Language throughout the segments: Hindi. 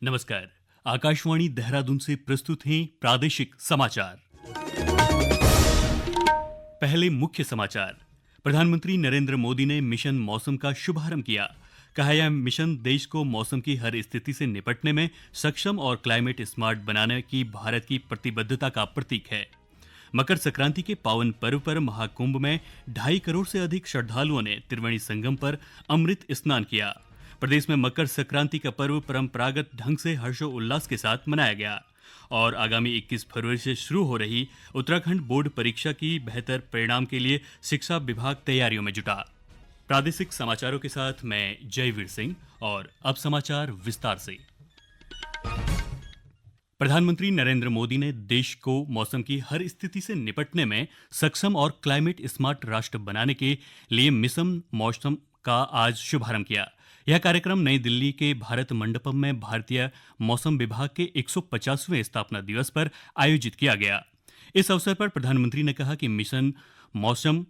नमस्कार। आकाशवाणी देहरादून से प्रस्तुत हैं प्रादेशिक समाचार। पहले मुख्य समाचार। प्रधानमंत्री नरेंद्र मोदी ने मिशन मौसम का शुभारंभ किया। कहा, यह मिशन देश को मौसम की हर स्थिति से निपटने में सक्षम और क्लाइमेट स्मार्ट बनाने की भारत की प्रतिबद्धता का प्रतीक है। मकर संक्रांति के पावन पर्व पर महाकुंभ में 2.5 करोड़ से अधिक श्रद्धालुओं ने त्रिवेणी संगम पर अमृत स्नान किया। प्रदेश में मकर संक्रांति का पर्व परंपरागत ढंग से हर्षोल्लास के साथ मनाया गया और आगामी 21 फरवरी से शुरू हो रही उत्तराखंड बोर्ड परीक्षा की बेहतर परिणाम के लिए शिक्षा विभाग तैयारियों में जुटा। प्रादेशिक समाचारों के साथ मैं जयवीर सिंह और अब समाचार विस्तार से। प्रधानमंत्री नरेंद्र मोदी ने देश को मौसम की हर स्थिति से निपटने में सक्षम और क्लाइमेट स्मार्ट राष्ट्र बनाने के लिए मिशन मौसम का आज शुभारंभ किया। यह कार्यक्रम नई दिल्ली के भारत मंडपम में भारतीय मौसम विभाग के 150वें स्थापना दिवस पर आयोजित किया गया। इस अवसर पर प्रधानमंत्री ने कहा कि मिशन मौसम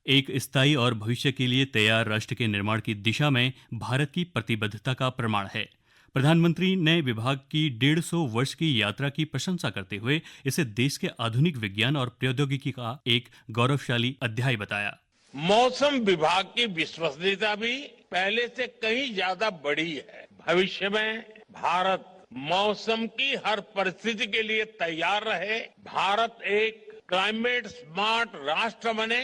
एक स्थायी और भविष्य के लिए तैयार राष्ट्र के निर्माण की दिशा में भारत की प्रतिबद्धता का प्रमाण है। प्रधानमंत्री ने विभाग की 150 वर्ष की यात्रा की प्रशंसा करते हुए इसे देश के आधुनिक विज्ञान और प्रौद्योगिकी का एक गौरवशाली अध्याय बताया। मौसम विभाग की विश्वसनीयता भी पहले से कहीं ज्यादा बढ़ी है। भविष्य में भारत मौसम की हर परिस्थिति के लिए तैयार रहे, भारत एक क्लाइमेट स्मार्ट राष्ट्र बने,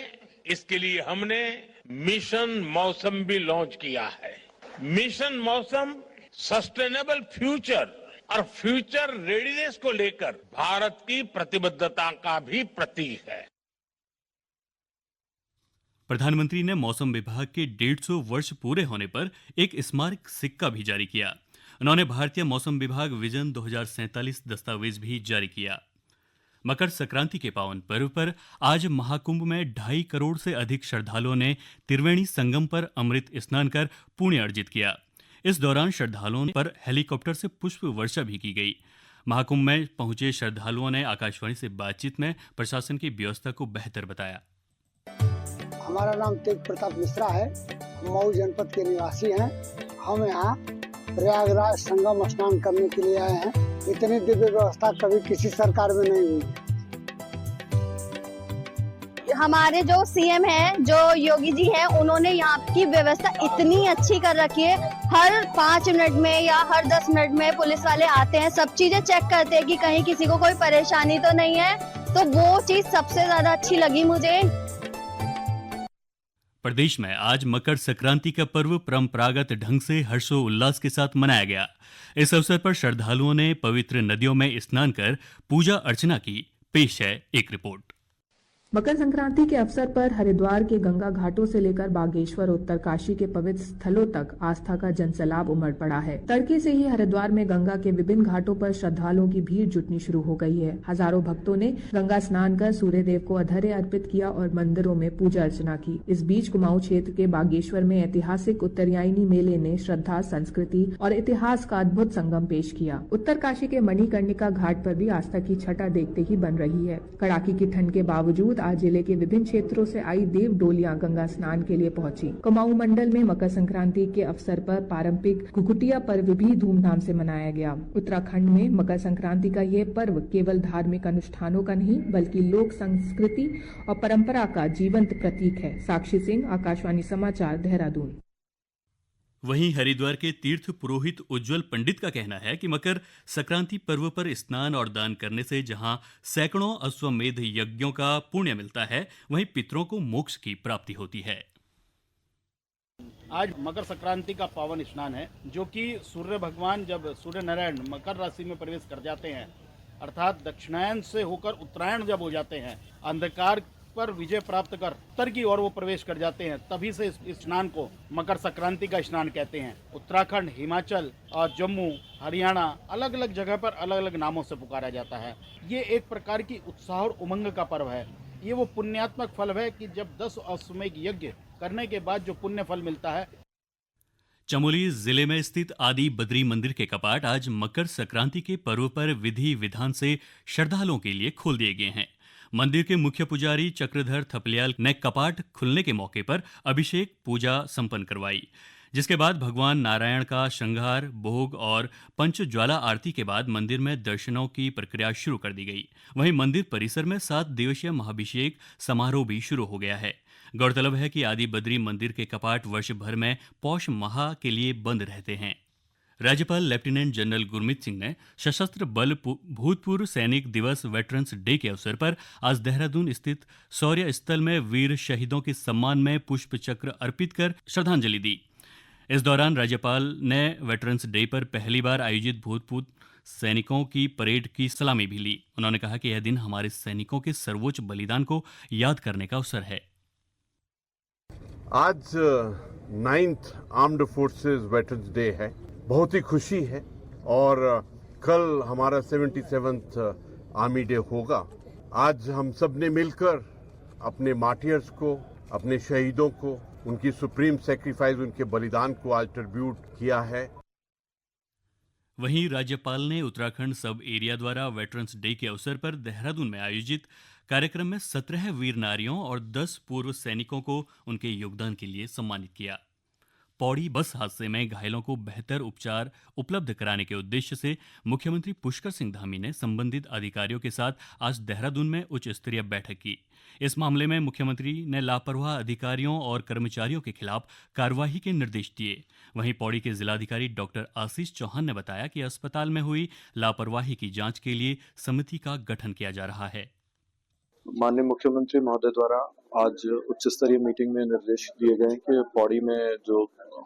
इसके लिए हमने मिशन मौसम भी लॉन्च किया है। मिशन मौसम सस्टेनेबल फ्यूचर और फ्यूचर रेडीनेस को लेकर भारत की प्रतिबद्धता का भी प्रतीक है। प्रधानमंत्री ने मौसम विभाग के 150 वर्ष पूरे होने पर एक स्मारक सिक्का भी जारी किया। उन्होंने भारतीय मौसम विभाग विजन 2047 दस्तावेज भी जारी किया। मकर संक्रांति के पावन पर्व पर आज महाकुंभ में 2.5 करोड़ से अधिक श्रद्धालुओं ने त्रिवेणी संगम पर अमृत स्नान कर पुण्य अर्जित किया। इस दौरान श्रद्धालुओं पर हेलीकॉप्टर से पुष्प वर्षा भी की गई। महाकुंभ में पहुंचे श्रद्धालुओं ने आकाशवाणी से बातचीत में प्रशासन की व्यवस्था को बेहतर बताया। हमारा नाम तेज प्रताप मिश्रा है। मऊ जनपद के निवासी हैं। हम यहाँ प्रयागराज संगम स्नान करने के लिए आए हैं। इतनी दिव्य व्यवस्था कभी किसी सरकार में नहीं हुई। हमारे जो सीएम हैं, जो योगी जी हैं, उन्होंने यहाँ की व्यवस्था इतनी अच्छी कर रखी है। हर 5 मिनट में या हर 10 मिनट में पुलिस वाले आते हैं, सब चीजें चेक करते हैं कि कहीं किसी को कोई परेशानी तो नहीं है। तो वो चीज सबसे ज्यादा अच्छी लगी मुझे। प्रदेश में आज मकर संक्रांति का पर्व परंपरागत ढंग से हर्षोल्लास के साथ मनाया गया। इस अवसर पर श्रद्धालुओं ने पवित्र नदियों में स्नान कर पूजा अर्चना की। पेश है एक रिपोर्ट। मकर संक्रांति के अवसर पर हरिद्वार के गंगा घाटों से लेकर बागेश्वर उत्तरकाशी के पवित्र स्थलों तक आस्था का जनसैलाब उमड़ पड़ा है। तड़के से ही हरिद्वार में गंगा के विभिन्न घाटों पर श्रद्धालुओं की भीड़ जुटनी शुरू हो गई है। हजारों भक्तों ने गंगा स्नान कर सूर्य देव को अर्घ्य अर्पित किया और मंदिरों में पूजा अर्चना की। इस बीच कुमाऊं क्षेत्र के बागेश्वर में ऐतिहासिक उत्तरायणी मेले ने श्रद्धा, संस्कृति और इतिहास का अद्भुत संगम पेश किया। उत्तरकाशी के मणिकर्णिका घाट पर भी आस्था की छटा देखते ही बन रही है। कड़ाके की ठंड के बावजूद आज जिले के विभिन्न क्षेत्रों से आई देव डोलियां गंगा स्नान के लिए पहुंची। कुमाऊं मंडल में मकर संक्रांति के अवसर पर पारंपरिक घुघुटिया पर्व भी धूमधाम से मनाया गया। उत्तराखंड में मकर संक्रांति का यह पर्व केवल धार्मिक अनुष्ठानों का नहीं बल्कि लोक संस्कृति और परंपरा का जीवंत प्रतीक है। साक्षी सिंह, आकाशवाणी समाचार, देहरादून। वहीं हरिद्वार के तीर्थ पुरोहित उज्जवल पंडित का कहना है कि मकर संक्रांति पर्व पर स्नान और दान करने से जहां सैकड़ों अश्वमेध यज्ञों का पुण्य मिलता है, वहीं पितरों को मोक्ष की प्राप्ति होती है। आज मकर संक्रांति का पावन स्नान है, जो कि सूर्य भगवान जब सूर्य नारायण मकर राशि में प्रवेश कर जाते हैं, अर्थात दक्षिणायन से होकर उत्तरायण जब हो जाते हैं, अंधकार पर विजय प्राप्त कर उत्तर की ओर वो प्रवेश कर जाते हैं, तभी से इस स्नान को मकर संक्रांति का स्नान कहते हैं। उत्तराखंड, हिमाचल और जम्मू, हरियाणा अलग अलग जगह पर अलग अलग नामों से पुकारा जाता है। ये एक प्रकार की उत्साह और उमंग का पर्व है। ये वो पुण्यात्मक फल है कि जब 10 अश्वमेध यज्ञ करने के बाद जो पुण्य फल मिलता है। चमोली जिले में स्थित आदि बद्री मंदिर के कपाट आज मकर संक्रांति के पर्व पर विधि विधान से श्रद्धालुओं के लिए खोल दिए गए हैं। मंदिर के मुख्य पुजारी चक्रधर थपलियाल ने कपाट खुलने के मौके पर अभिषेक पूजा संपन्न करवाई। जिसके बाद भगवान नारायण का श्रृंगार, भोग और पंचज्वाला आरती के बाद मंदिर में दर्शनों की प्रक्रिया शुरू कर दी गई। वहीं मंदिर परिसर में 7 दिवसीय महाभिषेक समारोह भी शुरू हो गया है। गौरतलब है कि आदि बद्री मंदिर के कपाट वर्ष भर में पौष माह के लिए बंद रहते हैं। राज्यपाल लेफ्टिनेंट जनरल गुरमीत सिंह ने सशस्त्र बल भूतपूर्व सैनिक दिवस वेटरन्स डे के अवसर पर आज देहरादून स्थित शौर्य स्थल में वीर शहीदों के सम्मान में पुष्प चक्र अर्पित कर श्रद्धांजलि दी। इस दौरान राज्यपाल ने वेटरन्स डे पर पहली बार आयोजित भूतपूर्व सैनिकों की परेड की सलामी भी ली। उन्होंने कहा कि यह दिन हमारे सैनिकों के सर्वोच्च बलिदान को याद करने का अवसर है। आज 9th armed forces veterans day है। बहुत ही खुशी है और कल हमारा 77th आर्मी डे होगा। आज हम सब ने मिलकर अपने मार्टियर्स को, अपने शहीदों को, उनकी सुप्रीम सैक्रिफाइस, उनके बलिदान को आज ट्रिब्यूट किया है। वहीं राज्यपाल ने उत्तराखंड सब एरिया द्वारा वेटरन्स डे के अवसर पर देहरादून में आयोजित कार्यक्रम में 17 वीर नारियों और 10 पूर्व सैनिकों को उनके योगदान के लिए सम्मानित किया। पौड़ी बस हादसे में घायलों को बेहतर उपचार उपलब्ध कराने के उद्देश्य से मुख्यमंत्री पुष्कर सिंह धामी ने संबंधित अधिकारियों के साथ आज देहरादून में उच्च स्तरीय बैठक की। इस मामले में मुख्यमंत्री ने लापरवाह अधिकारियों और कर्मचारियों के खिलाफ कार्रवाई के निर्देश दिए। वहीं पौड़ी के जिलाधिकारी डॉक्टर आशीष चौहान ने बताया कि अस्पताल में हुई लापरवाही की जांच के लिए समिति का गठन किया जा रहा है। माननीय मुख्यमंत्री महोदय द्वारा आज उच्च स्तरीय मीटिंग में निर्देश दिए गए कि पौड़ी में जो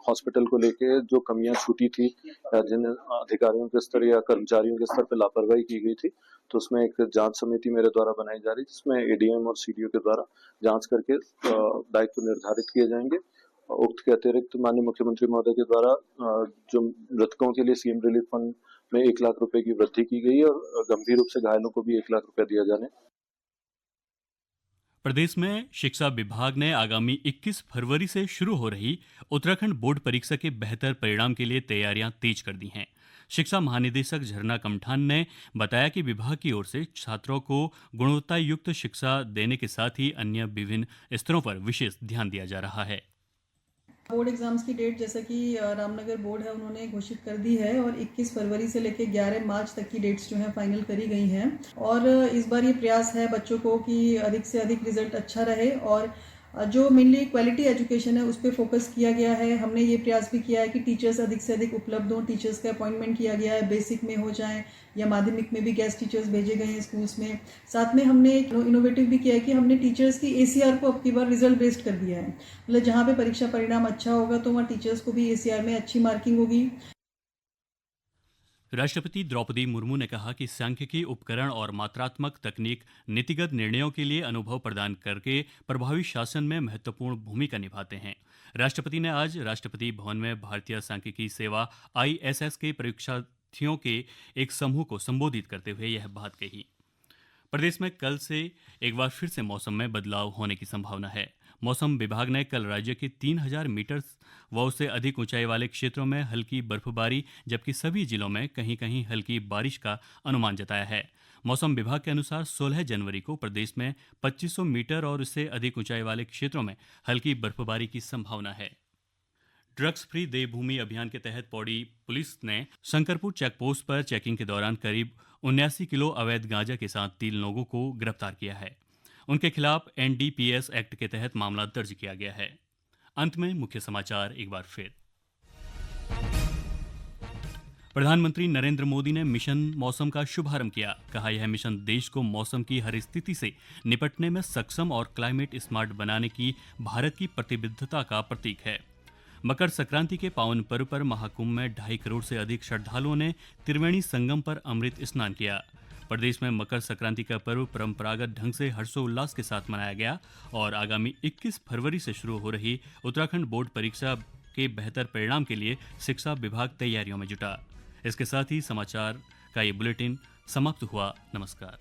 हॉस्पिटल को लेके जो कमियां छूटी थी या जिन अधिकारियों के स्तर या कर्मचारियों के स्तर पर लापरवाही की गई थी, तो उसमें एक जांच समिति मेरे द्वारा बनाई जा रही है, जिसमें एडीएम और सीडीओ के द्वारा जांच करके दायित्व निर्धारित किए जाएंगे। उक्त के अतिरिक्त माननीय मुख्यमंत्री महोदय के द्वारा जो मृतकों के लिए सीएम रिलीफ फंड में 1 लाख रुपए की वृद्धि की गई है और गंभीर रूप से घायलों को भी 1 लाख रुपया दिया जाने। प्रदेश में शिक्षा विभाग ने आगामी 21 फरवरी से शुरू हो रही उत्तराखंड बोर्ड परीक्षा के बेहतर परिणाम के लिए तैयारियां तेज कर दी हैं। शिक्षा महानिदेशक झरना कमठान ने बताया कि विभाग की ओर से छात्रों को गुणवत्ता युक्त शिक्षा देने के साथ ही अन्य विभिन्न स्तरों पर विशेष ध्यान दिया जा रहा है। बोर्ड एग्जाम्स की डेट जैसा कि रामनगर बोर्ड है उन्होंने घोषित कर दी है और 21 फरवरी से लेकर 11 मार्च तक की डेट्स जो है फाइनल करी गई हैं। और इस बार ये प्रयास है बच्चों को कि अधिक से अधिक रिजल्ट अच्छा रहे और जो मेनली क्वालिटी एजुकेशन है उस पर फोकस किया गया है। हमने ये प्रयास भी किया है कि टीचर्स अधिक से अधिक उपलब्ध हों। टीचर्स का अपॉइंटमेंट किया गया है, बेसिक में हो जाए या माध्यमिक में भी गेस्ट टीचर्स भेजे गए हैं स्कूल्स में। साथ में हमने इनोवेटिव भी किया है कि हमने टीचर्स की ACR को अब की बार रिजल्ट बेस्ड कर दिया है। मतलब जहाँ पे परीक्षा परिणाम अच्छा होगा तो वहाँ टीचर्स को भी ACR में अच्छी मार्किंग होगी। राष्ट्रपति द्रौपदी मुर्मू ने कहा कि सांख्यिकी उपकरण और मात्रात्मक तकनीक नीतिगत निर्णयों के लिए अनुभव प्रदान करके प्रभावी शासन में महत्वपूर्ण भूमिका निभाते हैं। राष्ट्रपति ने आज राष्ट्रपति भवन में भारतीय सांख्यिकी सेवा ISS के परीक्षार्थियों के एक समूह को संबोधित करते हुए यह बात कही। प्रदेश में कल से एक बार फिर से मौसम में बदलाव होने की संभावना है। मौसम विभाग ने कल राज्य के 3000 मीटर व उससे अधिक ऊंचाई वाले क्षेत्रों में हल्की बर्फबारी जबकि सभी जिलों में कहीं कहीं हल्की बारिश का अनुमान जताया है। मौसम विभाग के अनुसार 16 जनवरी को प्रदेश में 2500 मीटर और उससे अधिक ऊंचाई वाले क्षेत्रों में हल्की बर्फबारी की संभावना है। ड्रग्स फ्री देवभूमि अभियान के तहत पौड़ी पुलिस ने शंकरपुर चेकपोस्ट पर चेकिंग के दौरान करीब 79 किलो अवैध गांजा के साथ 3 लोगों को गिरफ्तार किया है। उनके खिलाफ NDPS एक्ट के तहत मामला दर्ज किया गया है। अंत में मुख्य समाचार एक बार फिर। प्रधानमंत्री नरेंद्र मोदी ने मिशन मौसम का शुभारंभ किया। कहा यह मिशन देश को मौसम की हर स्थिति से निपटने में सक्षम और क्लाइमेट स्मार्ट बनाने की भारत की प्रतिबद्धता का प्रतीक है। मकर संक्रांति के पावन पर्व पर महाकुंभ में 2.5 करोड़ से अधिक श्रद्धालुओं ने त्रिवेणी संगम पर अमृत स्नान किया। प्रदेश में मकर संक्रांति का पर्व परंपरागत ढंग से हर्षोल्लास के साथ मनाया गया और आगामी 21 फरवरी से शुरू हो रही उत्तराखंड बोर्ड परीक्षा के बेहतर परिणाम के लिए शिक्षा विभाग तैयारियों में जुटा। इसके साथ ही समाचार का ये बुलेटिन समाप्त हुआ। नमस्कार।